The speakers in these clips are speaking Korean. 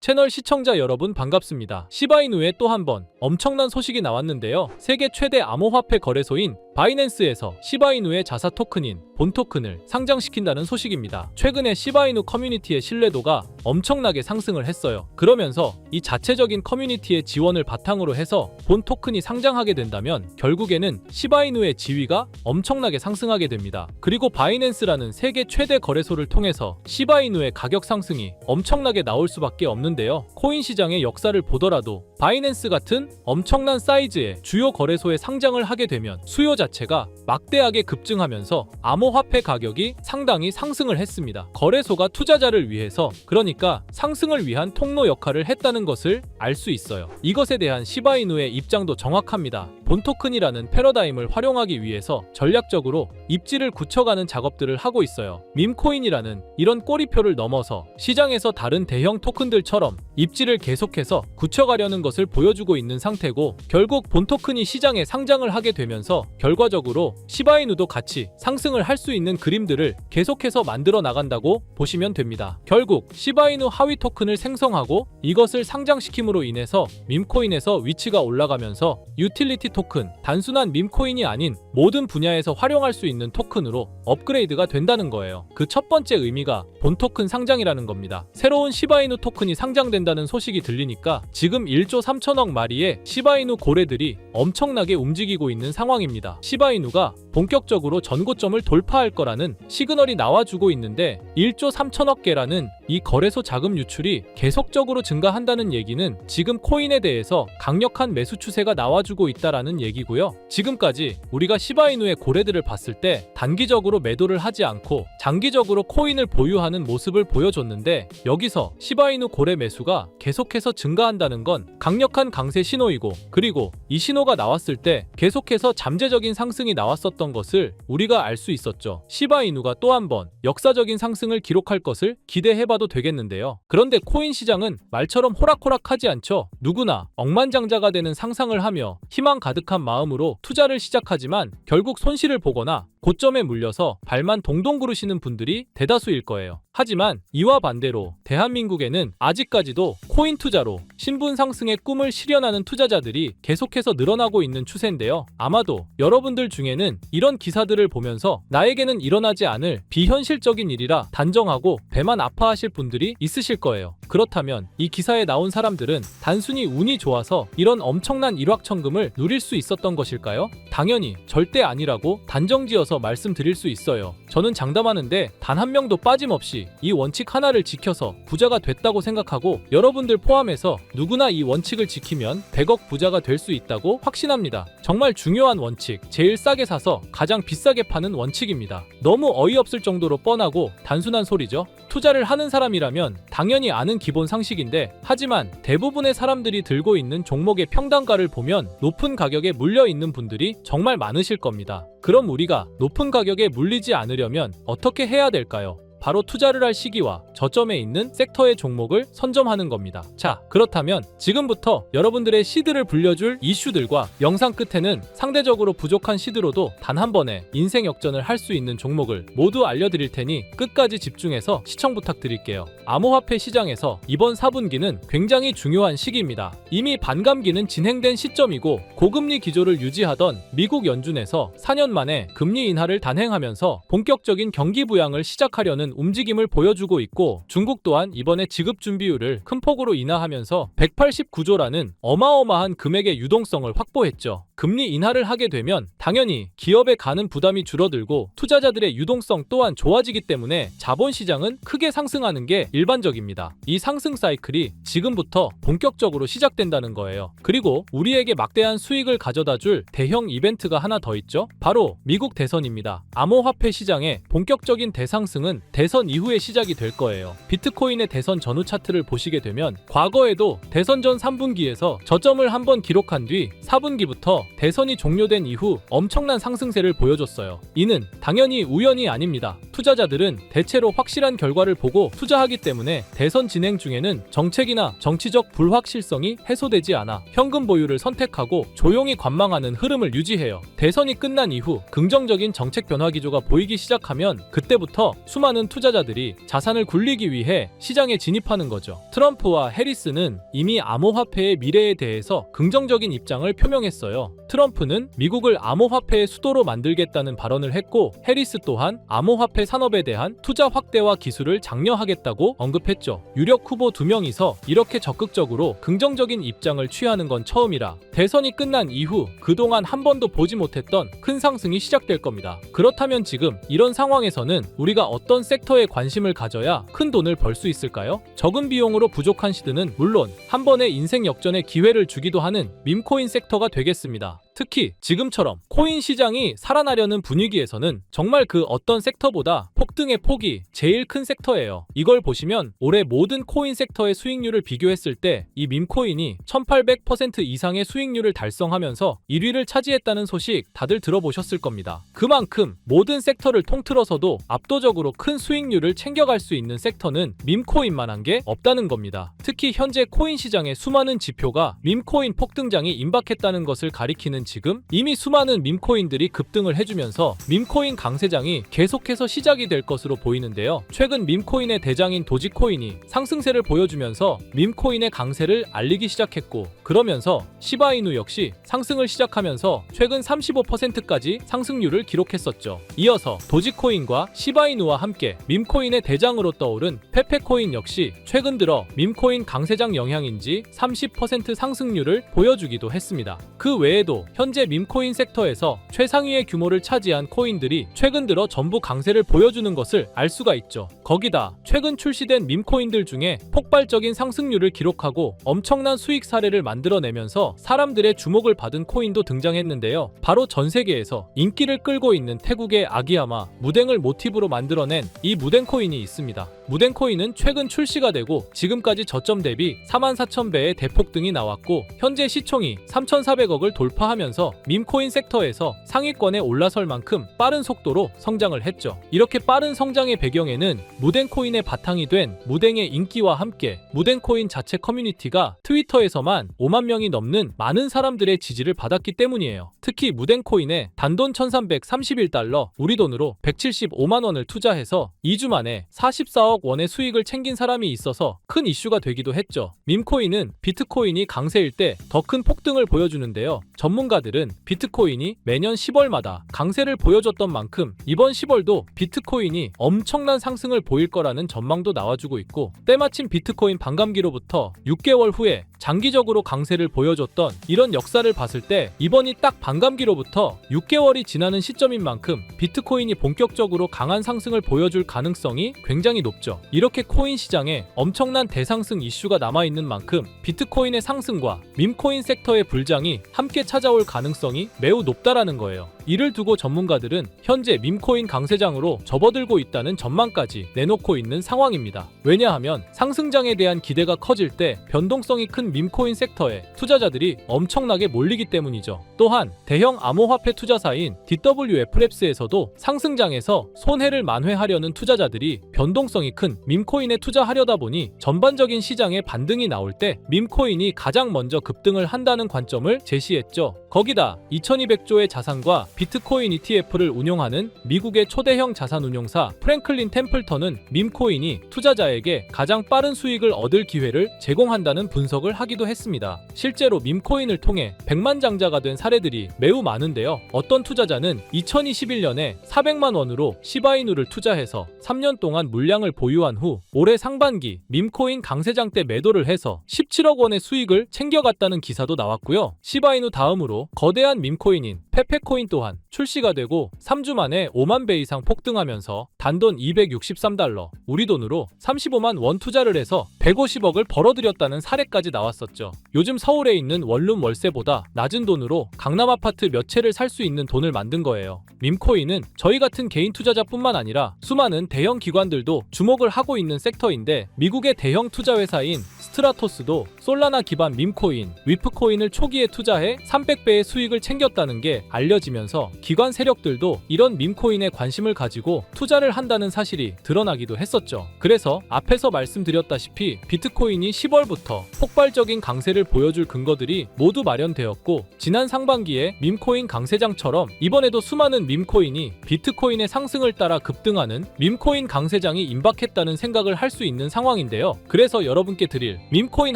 채널 시청자 여러분 반갑습니다. 시바이누의 또 한 번 엄청난 소식이 나왔는데요. 세계 최대 암호화폐 거래소인 바이낸스에서 시바이누의 자사 토큰인 본 토큰을 상장시킨다는 소식입니다. 최근에 시바이누 커뮤니티의 신뢰도가 엄청나게 상승을 했어요. 그러면서 이 자체적인 커뮤니티의 지원을 바탕으로 해서 본 토큰이 상장하게 된다면 결국에는 시바이누의 지위가 엄청나게 상승하게 됩니다. 그리고 바이낸스라는 세계 최대 거래소를 통해서 시바이누의 가격 상승이 엄청나게 나올 수밖에 없는데요. 코인 시장의 역사를 보더라도 바이낸스 같은 엄청난 사이즈의 주요 거래소에 상장을 하게 되면 수요 자체가 막대하게 급증하면서 암호화폐 가격이 상당히 상승을 했습니다. 거래소가 투자자를 위해서, 그러니까 상승을 위한 통로 역할을 했다는 것을 알 수 있어요. 이것에 대한 시바이누의 입장도 정확합니다. 본 토큰이라는 패러다임을 활용하기 위해서 전략적으로 입지를 굳혀가는 작업들을 하고 있어요. 밈코인이라는 이런 꼬리표를 넘어서 시장에서 다른 대형 토큰들처럼 입지를 계속해서 굳혀가려는 것을 보여주고 있는 상태고, 결국 본 토큰이 시장에 상장을 하게 되면서 결과적으로 시바이누도 같이 상승을 할 수 있는 그림들을 계속해서 만들어 나간다고 보시면 됩니다. 결국 시바이누 하위 토큰을 생성하고 이것을 상장시킴으로 인해서 밈코인에서 위치가 올라가면서 유틸리티 토큰, 단순한 밈코인이 아닌 모든 분야에서 활용할 수 있는 토큰으로 업그레이드가 된다는 거예요. 그 첫 번째 의미가 본 토큰 상장이라는 겁니다. 새로운 시바이누 토큰이 상장된다는 소식이 들리니까 지금 1조 3천억 마리의 시바이누 고래들이 엄청나게 움직이고 있는 상황입니다. 시바이누가 본격적으로 전고점을 돌파할 거라는 시그널이 나와주고 있는데, 1조 3천억 개라는 이 거래소 자금 유출이 계속적으로 증가한다는 얘기는 지금 코인에 대해서 강력한 매수 추세가 나와주고 있다라는 얘기고요. 지금까지 우리가 시바이누의 고래들을 봤을 때 단기적으로 매도를 하지 않고 장기적으로 코인을 보유하는 모습을 보여줬는데, 여기서 시바이누 고래 매수가 계속해서 증가한다는 건 강력한 강세 신호이고, 그리고 이 신호가 나왔을 때 계속해서 잠재적인 상승이 나왔었던 것을 우리가 알 수 있었죠. 시바이누가 또 한 번 역사적인 상승을 기록할 것을 기대해봐도 되겠는데요. 그런데 코인 시장은 말처럼 호락호락하지 않죠. 누구나 억만장자가 되는 상상을 하며 희망 가득한 마음으로 투자를 시작하지만 결국 손실을 보거나 고점에 물려서 발만 동동 구르시는 분들이 대다수일 거예요. 하지만 이와 반대로 대한민국에는 아직까지도 코인 투자로 신분 상승의 꿈을 실현하는 투자자들이 계속해서 늘어나고 있는 추세인데요. 아마도 여러분들 중에는 이런 기사들을 보면서 나에게는 일어나지 않을 비현실적인 일이라 단정하고 배만 아파하실 분들이 있으실 거예요. 그렇다면 이 기사에 나온 사람들은 단순히 운이 좋아서 이런 엄청난 일확천금을 누릴 수 있었던 것일까요? 당연히 절대 아니라고 단정지어서 말씀드릴 수 있어요. 저는 장담하는데 단 한 명도 빠짐없이 이 원칙 하나를 지켜서 부자가 됐다고 생각하고, 여러분들 포함해서 누구나 이 원칙을 지키면 100억 부자가 될 수 있다고 확신합니다. 정말 중요한 원칙, 제일 싸게 사서 가장 비싸게 파는 원칙입니다. 너무 어이없을 정도로 뻔하고 단순한 소리죠. 투자를 하는 사람이라면 당연히 아는 기본 상식인데, 하지만 대부분의 사람들이 들고 있는 종목의 평단가를 보면 높은 가격에 물려 있는 분들이 정말 많으실 겁니다. 그럼 우리가 높은 가격에 물리지 않으려면 어떻게 해야 될까요? 바로 투자를 할 시기와 저점에 있는 섹터의 종목을 선점하는 겁니다. 자, 그렇다면 지금부터 여러분들의 시드를 불려줄 이슈들과 영상 끝에는 상대적으로 부족한 시드로도 단 한 번에 인생 역전을 할 수 있는 종목을 모두 알려드릴 테니 끝까지 집중해서 시청 부탁드릴게요. 암호화폐 시장에서 이번 4분기는 굉장히 중요한 시기입니다. 이미 반감기는 진행된 시점이고, 고금리 기조를 유지하던 미국 연준에서 4년 만에 금리 인하를 단행하면서 본격적인 경기 부양을 시작하려는 움직임을 보여주고 있고, 중국 또한 이번에 지급 준비율을 큰 폭으로 인하하면서 189조라는 어마어마한 금액의 유동성을 확보했죠. 금리 인하를 하게 되면 당연히 기업에 가는 부담이 줄어들고 투자자들의 유동성 또한 좋아지기 때문에 자본시장은 크게 상승하는 게 일반적입니다. 이 상승 사이클이 지금부터 본격적으로 시작된다는 거예요. 그리고 우리에게 막대한 수익을 가져다 줄 대형 이벤트가 하나 더 있죠. 바로 미국 대선입니다. 암호화폐 시장의 본격적인 대상승은 대선 이후에 시작이 될 거예요. 비트코인의 대선 전후 차트를 보시게 되면 과거에도 대선 전 3분기에서 저점을 한번 기록한 뒤 4분기부터 대선이 종료된 이후 엄청난 상승세를 보여줬어요. 이는 당연히 우연이 아닙니다. 투자자들은 대체로 확실한 결과를 보고 투자하기 때문에 대선 진행 중에는 정책이나 정치적 불확실성이 해소되지 않아 현금 보유를 선택하고 조용히 관망하는 흐름을 유지해요. 대선이 끝난 이후 긍정적인 정책 변화 기조가 보이기 시작하면 그때부터 수많은 투자자들이 자산을 굴리기 위해 시장에 진입하는 거죠. 트럼프와 해리스는 이미 암호화폐의 미래에 대해서 긍정적인 입장을 표명했어요. 트럼프는 미국을 암호화폐의 수도로 만들겠다는 발언을 했고, 해리스 또한 암호화폐 산업에 대한 투자 확대와 기술을 장려하겠다고 언급했죠. 유력 후보 2명이서 이렇게 적극적으로 긍정적인 입장을 취하는 건 처음이라 대선이 끝난 이후 그동안 한 번도 보지 못했던 큰 상승이 시작될 겁니다. 그렇다면 지금 이런 상황에서는 우리가 어떤 섹터에 관심을 가져야 큰 돈을 벌 수 있을까요? 적은 비용으로 부족한 시드는 물론 한 번의 인생 역전의 기회를 주기도 하는 밈코인 섹터가 되겠습니다. 특히 지금처럼 코인 시장이 살아나려는 분위기에서는 정말 그 어떤 섹터보다 폭등의 폭이 제일 큰 섹터예요. 이걸 보시면 올해 모든 코인 섹터의 수익률을 비교했을 때 이 밈코인이 1800% 이상의 수익률을 달성하면서 1위를 차지했다는 소식 다들 들어보셨을 겁니다. 그만큼 모든 섹터를 통틀어서도 압도적으로 큰 수익률을 챙겨갈 수 있는 섹터는 밈코인만한 게 없다는 겁니다. 특히 현재 코인 시장의 수많은 지표가 밈코인 폭등장이 임박했다는 것을 가리키는 지금 이미 수많은 밈코인들이 급등을 해주면서 밈코인 강세장이 계속해서 시작이 될 것으로 보이는데요. 최근 밈코인의 대장인 도지코인이 상승세를 보여주면서 밈코인의 강세를 알리기 시작했고, 그러면서 시바이누 역시 상승을 시작하면서 최근 35%까지 상승률을 기록했었죠. 이어서 도지코인과 시바이누와 함께 밈코인의 대장으로 떠오른 페페코인 역시 최근 들어 밈코인 강세장 영향인지 30% 상승률을 보여주기도 했습니다. 그 외에도 현재 밈코인 섹터에서 최상위의 규모를 차지한 코인들이 최근 들어 전부 강세를 보여주는 것을 알 수가 있죠. 거기다 최근 출시된 밈코인들 중에 폭발적인 상승률을 기록하고 엄청난 수익 사례를 만들어내면서 사람들의 주목을 받은 코인도 등장했는데요. 바로 전 세계에서 인기를 끌고 있는 태국의 아기야마 무댕을 모티브로 만들어낸 이 무댕 코인이 있습니다. 무댕 코인은 최근 출시가 되고 지금까지 저점 대비 44,000배의 대폭등이 나왔고, 현재 시총이 3,400억을 돌파하면서 밈코인 섹터에서 상위권에 올라설 만큼 빠른 속도로 성장을 했죠. 이렇게 빠른 성장의 배경에는 무댕 코인의 바탕이 된 무댕의 인기와 함께 무댕 코인 자체 커뮤니티가 트위터에서만 5만 명이 넘는 많은 사람들의 지지를 받았기 때문이에요. 특히 무댕 코인에 단돈 1,331달러, 우리 돈으로 175만 원을 투자해서 2주 만에 44억 원의 수익을 챙긴 사람이 있어서 큰 이슈가 되기도 했죠. 밈코인은 비트코인이 강세일 때 더 큰 폭등을 보여주는데요. 전문가들은 비트코인이 매년 10월마다 강세를 보여줬던 만큼 이번 10월도 비트코인이 엄청난 상승을 보일 거라는 전망도 나와주고 있고, 때마침 비트코인 반감기로부터 6개월 후에 장기적으로 강세를 보여줬던 이런 역사를 봤을 때 이번이 딱 반감기로부터 6개월이 지나는 시점인 만큼 비트코인이 본격적으로 강한 상승을 보여줄 가능성이 굉장히 높죠. 이렇게 코인 시장에 엄청난 대상승 이슈가 남아있는 만큼 비트코인의 상승과 밈코인 섹터의 불장이 함께 찾아올 가능성이 매우 높다라는 거예요. 이를 두고 전문가들은 현재 밈코인 강세장으로 접어들고 있다는 전망까지 내놓고 있는 상황입니다. 왜냐하면 상승장에 대한 기대가 커질 때 변동성이 큰 밈코인 섹터에 투자자들이 엄청나게 몰리기 때문이죠. 또한 대형 암호화폐 투자사인 DWF랩스에서도 상승장에서 손해를 만회하려는 투자자들이 변동성이 큰 밈코인에 투자하려다 보니 전반적인 시장의 반등이 나올 때 밈코인이 가장 먼저 급등을 한다는 관점을 제시했죠. 거기다 2200조의 자산과 비트코인 ETF를 운용하는 미국의 초대형 자산운용사 프랭클린 템플턴은 밈코인이 투자자에게 가장 빠른 수익을 얻을 기회를 제공한다는 분석을 하기도 했습니다. 실제로 밈코인을 통해 백만장자가 된 사례들이 매우 많은데요. 어떤 투자자는 2021년에 400만 원으로 시바이누를 투자해서 3년 동안 물량을 보유한 후 올해 상반기 밈코인 강세장 때 매도를 해서 17억 원의 수익을 챙겨갔다는 기사도 나왔고요. 시바이누 다음으로 거대한 밈코인인 페페코인 또한 출시가 되고 3주 만에 5만 배 이상 폭등하면서 단돈 263달러, 우리 돈으로 35만 원 투자를 해서 150억을 벌어들였다는 사례까지 나왔었죠. 요즘 서울에 있는 원룸 월세보다 낮은 돈으로 강남 아파트 몇 채를 살 수 있는 돈을 만든 거예요. 밈코인은 저희 같은 개인 투자자뿐만 아니라 수많은 대형 기관들도 주목을 하고 있는 섹터인데, 미국의 대형 투자 회사인 스트라토스도 솔라나 기반 밈코인, 위프코인을 초기에 투자해 300배의 수익을 챙겼다는 게 알려지면서 기관 세력들도 이런 밈코인에 관심을 가지고 투자를 한다는 사실이 드러나기도 했었죠. 그래서 앞에서 말씀드렸다시피 비트코인이 10월부터 폭발적인 강세를 보여줄 근거들이 모두 마련되었고, 지난 상반기에 밈코인 강세장처럼 이번에도 수많은 밈코인이 비트코인의 상승을 따라 급등하는 밈코인 강세장이 임박했다는 생각을 할 수 있는 상황인데요. 그래서 여러분께 드릴 밈코인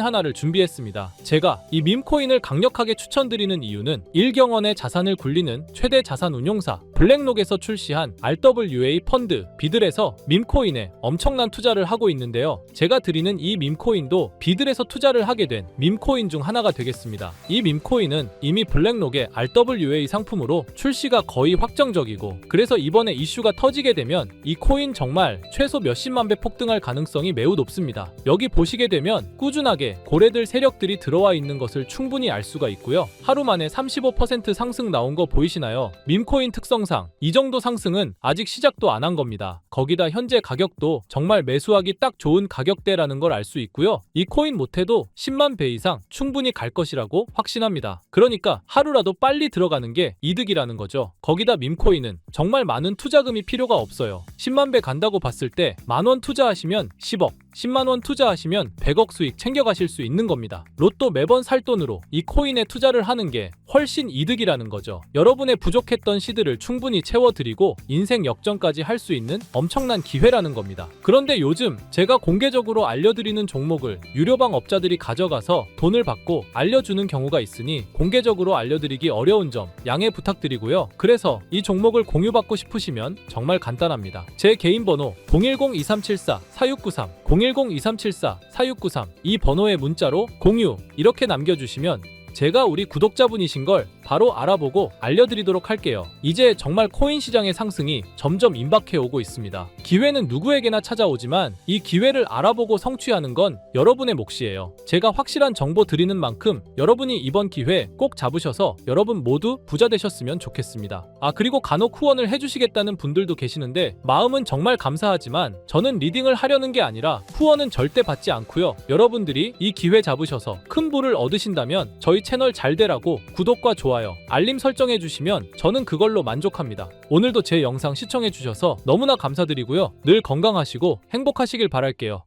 하나를 준비했습니다. 제가 이 밈코인을 강력하게 추천드리는 이유는 일경원의 자산을 굴리는 최대 자산 운용사 블랙록에서 출시한 RWA 펀드 비들에서 밈코인에 엄청난 투자를 하고 있는데요. 제가 드리는 이 밈코인도 비들에서 투자를 하게 된 밈코인 중 하나가 되겠습니다. 이 밈코인은 이미 블랙록의 RWA 상품으로 출시가 거의 확정적이고, 그래서 이번에 이슈가 터지게 되면 이 코인 정말 최소 몇십만 배 폭등할 가능성이 매우 높습니다. 여기 보시게 되면 꾸준하게 고래들 세력들이 들어와 있는 것을 충분히 알 수가 있고요. 하루 만에 35% 상승 나온 거 보이시나요? 밈코인 특성상 이 정도 상승은 아직 시작도 안 한 겁니다. 거기다 현재 가격도 정말 매수하기 딱 좋은 가격대라는 걸 알 수 있고요. 이 코인 못해도 10만 배 이상 충분히 갈 것이라고 확신합니다. 그러니까 하루라도 빨리 들어가는 게 이득이라는 거죠. 거기다 밈코인은 정말 많은 투자금이 필요가 없어요. 10만 배 간다고 봤을 때 10,000원 투자하시면 10억, 10만원 투자하시면 100억 수익 챙겨가실 수 있는 겁니다. 로또 매번 살 돈으로 이 코인에 투자를 하는 게 훨씬 이득이라는 거죠. 여러분의 부족했던 시드를 충분히 채워드리고 인생 역전까지 할 수 있는 엄청난 기회라는 겁니다. 그런데 요즘 제가 공개적으로 알려드리는 종목을 유료방 업자들이 가져가서 돈을 받고 알려주는 경우가 있으니 공개적으로 알려드리기 어려운 점 양해 부탁드리고요. 그래서 이 종목을 공유받고 싶으시면 정말 간단합니다. 제 개인 번호 010-2374-4693 010-2374-4693 이 번호에 문자로 공유 이렇게 남겨주시면 제가 우리 구독자분이신 걸 바로 알아보고 알려드리도록 할게요. 이제 정말 코인 시장의 상승이 점점 임박해 오고 있습니다. 기회는 누구에게나 찾아오지만 이 기회를 알아보고 성취하는 건 여러분의 몫이에요. 제가 확실한 정보 드리는 만큼 여러분이 이번 기회 꼭 잡으셔서 여러분 모두 부자 되셨으면 좋겠습니다. 그리고 간혹 후원을 해주시겠다는 분들도 계시는데 마음은 정말 감사하지만 저는 리딩을 하려는 게 아니라 후원은 절대 받지 않고요. 여러분들이 이 기회 잡으셔서 큰 부를 얻으신다면 저희 채널 잘 되라고 구독과 좋아요, 알림 설정해주시면 저는 그걸로 만족합니다. 오늘도 제 영상 시청해주셔서 너무나 감사드리고요. 늘 건강하시고 행복하시길 바랄게요.